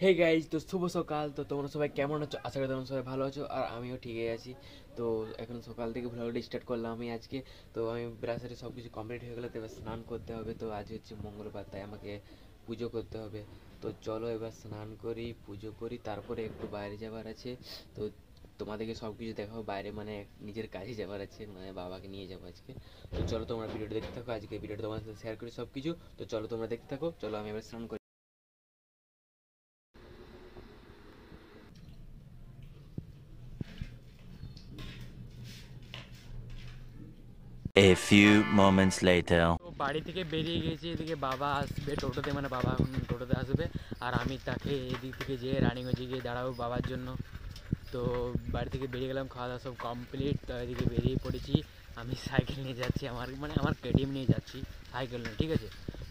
Hey guys, তো শুভ সকাল। তো তোমরা সবাই কেমন আছো? আশা করি তোমরা সবাই ভালো আছো, আর আমিও ঠিকই আছি। তো এখন সকাল থেকে ভ্লগটা স্টার্ট করলাম আমি আজকে। তো আমি ব্রাশারে সব কিছু কমপ্লিট হয়ে গেলে তো এবার স্নান করতে হবে। তো আজ হচ্ছে মঙ্গলবার, তাই আমাকে পুজো করতে হবে। তো চলো এবার স্নান করি, পুজো করি, তারপরে একটু বাইরে যাবার আছে। তো তোমাদেরকে সব কিছু দেখাবো বাইরে, মানে নিজের কাজে যাবার আছে, মানে বাবাকে নিয়ে যাবো আজকে। তো চলো তোমরা ভিডিওটা দেখতে থাকো, আজকে ভিডিওটা তোমাদের সাথে শেয়ার করি সব কিছু। তো চলো তোমরা দেখতে থাকো, চলো আমি এবার স্নান করি। A few moments later. তো বাড়ি থেকে বেরিয়ে গেছি, এদিকে বাবা আসবে টোটোতে, মানে বাবা এখন টোটোতে আসবে, আর আমি তাকে এদিক থেকে যেয়ে রানিগঞ্জে গিয়ে দাঁড়াবো বাবার জন্য। তো বাড়ি থেকে বেরিয়ে গেলাম, খাওয়া দাওয়া সব কমপ্লিট। তো এদিকে বেরিয়ে পড়েছি, আমি সাইকেল নিয়ে যাচ্ছি, আমার কেটিএম নিয়ে যাচ্ছি, সাইকেল নিয়ে, ঠিক আছে।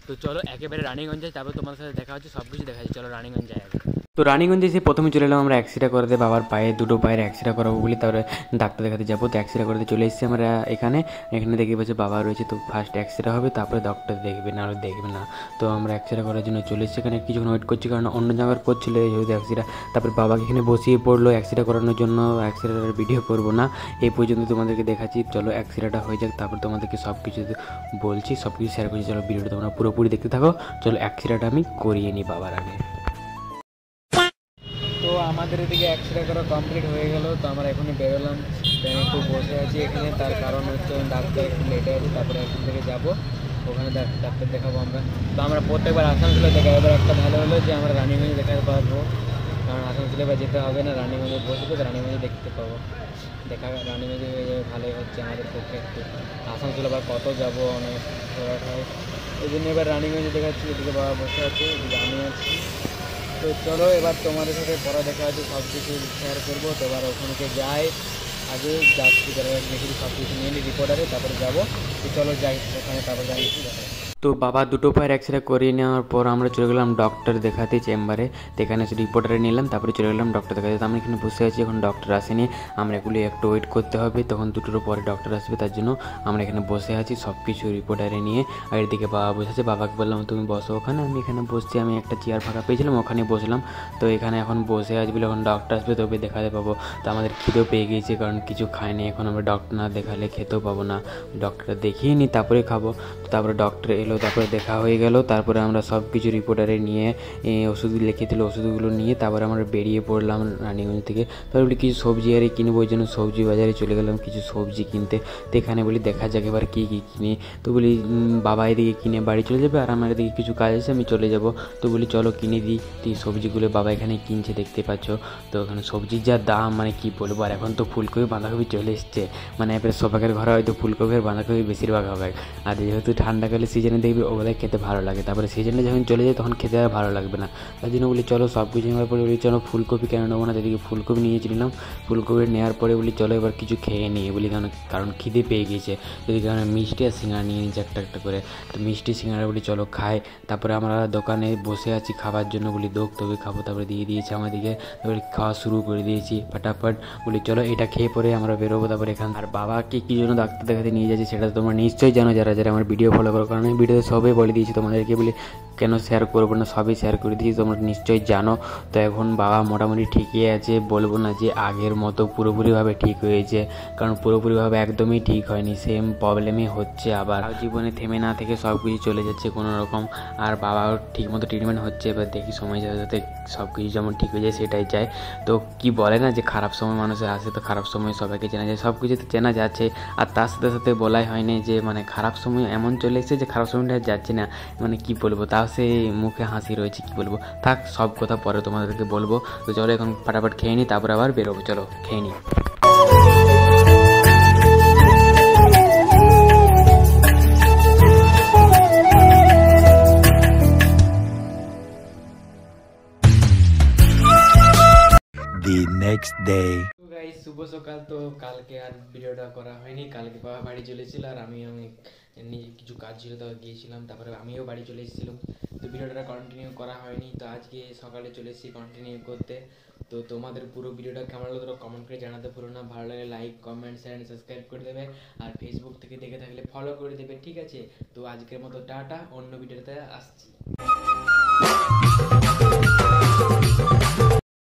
তো চলো একেবারে রানিগঞ্জ যাই, তারপর তোমার সাথে দেখা হচ্ছে, সব কিছু দেখা যাচ্ছে। চলো রানিগঞ্জ যাই আগে। তো রানিগঞ্জে এসে প্রথমে চলে এলাম আমরা এক্সরে করাতে, বাবার পায়ে, দুটো পায়ের এক্সরে করাবো বলি, তারপরে ডাক্তার দেখাতে যাবো। তো এক্সরে করতে চলে এসেছি আমরা এখানে। দেখে পাচ্ছি বাবা রয়েছে। তো ফার্স্ট এক্সরে হবে, তারপরে ডক্টর দেখবে, না হলে দেখবে না। তো আমরা এক্সরে করার জন্য চলে এসেছি এখানে, কিছুক্ষণ ওয়েট করছি, কারণ অন্য জায়গার করছিল যেহেতু এক্সরে। তারপরে বাবাকে এখানে বসিয়ে পড়লো এক্সরে করানোর জন্য। এক্সরের ভিডিও করবো না, এই পর্যন্ত তোমাদেরকে দেখাচ্ছি। চলো এক্সরেটা হয়ে যাক, তারপর তোমাদেরকে সব কিছু বলছি, সব কিছু শেয়ার করছি। চলো ভিডিওটা তোমরা পুরোপুরি দেখতে থাকো। চলো এক্সরেটা আমি করিয়ে নিই বাবার আগে। তো আমাদের এদিকে এক্সরে করা কমপ্লিট হয়ে গেল। তো আমরা এখন বেরোলাম, একটু বসে আছি এখানে, তার কারণ হচ্ছে ডাক্তার একটু লেটে আছে, তারপরে এখান থেকে যাবো ওখানে ডাক্তার দেখাবো আমরা। তো আমরা প্রত্যেকবার আসানসোলে দেখাই, এবার একটা ভালো হলো যে আমরা রানিগঞ্জে দেখাতে পারবো, কারণ আসানসোলে এবার যেতে হবে না, রানিগঞ্জে বসবো, তো রানিগঞ্জে দেখতে পাবো। রানিগঞ্জে হয়ে যাবে, ভালোই হচ্ছে আমাদের পক্ষে। একটু আসানসোলে আবার কত যাবো, অনেক ঘোরাট হয়, ওই জন্য এবার রানিগঞ্জে দেখাচ্ছি। এদিকে বাবা বসে আছে, এদিকে আমি আছি। তো চলো এবার তোমাদের সাথে পড়া দেখা আছে, সব কিছু শেয়ার করবো। তো এবার ওখানে যাই, আগে যাচ্ছি, দেখি সব কিছু নিয়ে নিই রিপোর্টারে, তারপরে যাবো। তো চলো যাই ওখানে, তারপরে যাই দেখা। তো বাবা দুটো পায়ের এক্সরে করিয়ে নেওয়ার পর আমরা চলে গেলাম ডক্টর দেখাতে চেম্বারে। তো এখানে রিপোর্টারে নিলাম, তারপরে চলে গেলাম ডক্টর দেখাতে। তো আমরা এখানে বসে আছি, এখন ডক্টর আসেনি, আমরা এগুলি একটু ওয়েট করতে হবে, তখন দুটোর পরে ডক্টর আসবে, তার জন্য আমরা এখানে বসে আছি সব কিছু রিপোর্টারে নিয়ে। আর এদিকে বাবা বসে আছে, বাবাকে বললাম তুমি বসো ওখানে, আমি এখানে বসছি, আমি একটা চেয়ার ফাঁকা পেয়েছিলাম, ওখানে বসলাম। তো এখানে এখন বসে আসবে, যখন ডক্টর আসবে তবে দেখাতে পাবো। তো আমাদের খিদেও পেয়ে গিয়েছে, কারণ কিছু খাইনি এখন, আমরা ডক্টর না দেখালে খেতেও পাবো না। ডক্টরটা দেখিয়ে নিই তারপরে খাবো। তো তারপরে ডক্টর এলো, তারপরে দেখা হয়ে গেল, তারপরে আমরা সব কিছু রিপোর্টারে নিয়ে ওষুধ লিখে দিল, ওষুধগুলো নিয়ে তারপরে আমরা বেরিয়ে পড়লাম রানিগঞ্জ থেকে। তারপরে বলি কিছু সবজি আরে কিনবো, ওই জন্য সবজি বাজারে চলে গেলাম কিছু সবজি কিনতে। তো এখানে বলি দেখা যাক এবার কী কী কিনি। তো বলি বাবা এদিকে কিনে বাড়ি চলে যাবে, আর আমার এদিকে কিছু কাজ আছে, আমি চলে যাব। তো বলি চলো কিনে দিই। তো এই সবজিগুলো বাবা এখানে কিনছে, দেখতে পাচ্ছ। তো ওখানে সবজির যা দাম, মানে কী বলবো। আর এখন তো ফুলকপি বাঁধাকপি চলে এসছে, মানে এবার সবাইকার ঘরে হয়তো ফুলকপি আর বাঁধাকপি বেশিরভাগ হবে। আর যেহেতু ঠান্ডাকালে সিজনে দেখবি ওগুলো খেতে ভালো লাগে, তারপরে সিজনে যখন চলে যায় তখন খেতে আর ভালো লাগবে না। তার জন্য বলি চলো সব কিছু নেওয়ার পরে বলি চলো ফুলকপি কেন নেবো না, এদিকে ফুলকপি নিয়েছিলাম। ফুলকপি নেওয়ার পরে বলি চলো এবার কিছু খেয়ে নিই বলি, কারণ খিদে পেয়ে গিয়েছে। যদি কারণ মিষ্টি আর সিঙ্গাড়া নিয়ে নিয়েছি একটা একটা করে। তো মিষ্টি সিঙ্গাড়া বলি চলো খাই। তারপরে আমরা দোকানে বসে আছি খাবার জন্য, বলি তবে খাবো, তারপরে দিয়ে দিয়েছে আমাদেরকে। তারপরে খাওয়া শুরু করে দিয়েছি ফটাফট। বলি চলো এটা খেয়ে পরে আমরা বেরোবো তারপরে এখান। আর বাবাকে কী জন্য ডাক্তার দেখাতে নিয়ে যাচ্ছি সেটা তোমরা নিশ্চয়ই জানো, যারা যারা আমার ভিডিও ফলো করো, কারণ আমি ভিডিওতে সবই বলে দিয়েছি তোমাদেরকে। বলি কেন শেয়ার করবো না, সবই শেয়ার করে দিয়েছি, তোমরা নিশ্চয়ই জানো। তো এখন বাবা মোটামুটি ঠিকই আছে, বলবো না যে আগের মতো পুরোপুরিভাবে ঠিক হয়েছে, কারণ পুরোপুরিভাবে একদমই ঠিক হয়নি, সেম প্রবলেমই হচ্ছে আবার। জীবনে থেমে না থেকে সব কিছু চলে যাচ্ছে কোনো রকম। আর বাবার ঠিক মতো ট্রিটমেন্ট হচ্ছে, এবার দেখি সময় সাথে সাথে সব কিছু যেমন ঠিক হয়ে যায় সেটাই চাই। তো কি বলে না যে খারাপ সময় মানুষের আসে, তো খারাপ সময় সবাইকে চেনা যায়, সব কিছু তো চেনা যাচ্ছে। আর তার সাথে সাথে বলাই হয়নি যে মানে খারাপ সময় এমন চলে এসেছে যে খারাপ সময়টা যাচ্ছে না, মানে কি বলবো, তাও সে মুখে হাসি রয়েছে, কি বলবো। থাক সব কথা পরে তোমাদেরকে বলবো। তো চলো এখন ফটাফট খেয়ে নিই, তারপর আবার বেরোবো, চলো খেয়ে নিই। The next day. গাইস শুভ সকাল। তো কালকে আর ভিডিওটা করা হয়নি, কালকে বাবা বাড়ি চলেছিল, আর আমি নিজে কিছু কাজ ছিল তো গিয়েছিলাম, তারপরে আমিও বাড়ি চলে এসেছিলাম। তো ভিডিওটা কন্টিনিউ করা হয়নি, তো আজকে সকালে চলে এসেছি কন্টিনিউ করতে। তো তোমাদের পুরো ভিডিওটা কেমন লাগলো তোমরা কমেন্ট করে জানাতে ভুলো না, ভালো লাগলে লাইক কমেন্ট শেয়ার সাবস্ক্রাইব করে দেবে, আর ফেসবুক থেকে দেখে থাকলে ফলো করে দেবে, ঠিক আছে। তো আজকের মতো টাটা, অন্য ভিডিওতে আসছি।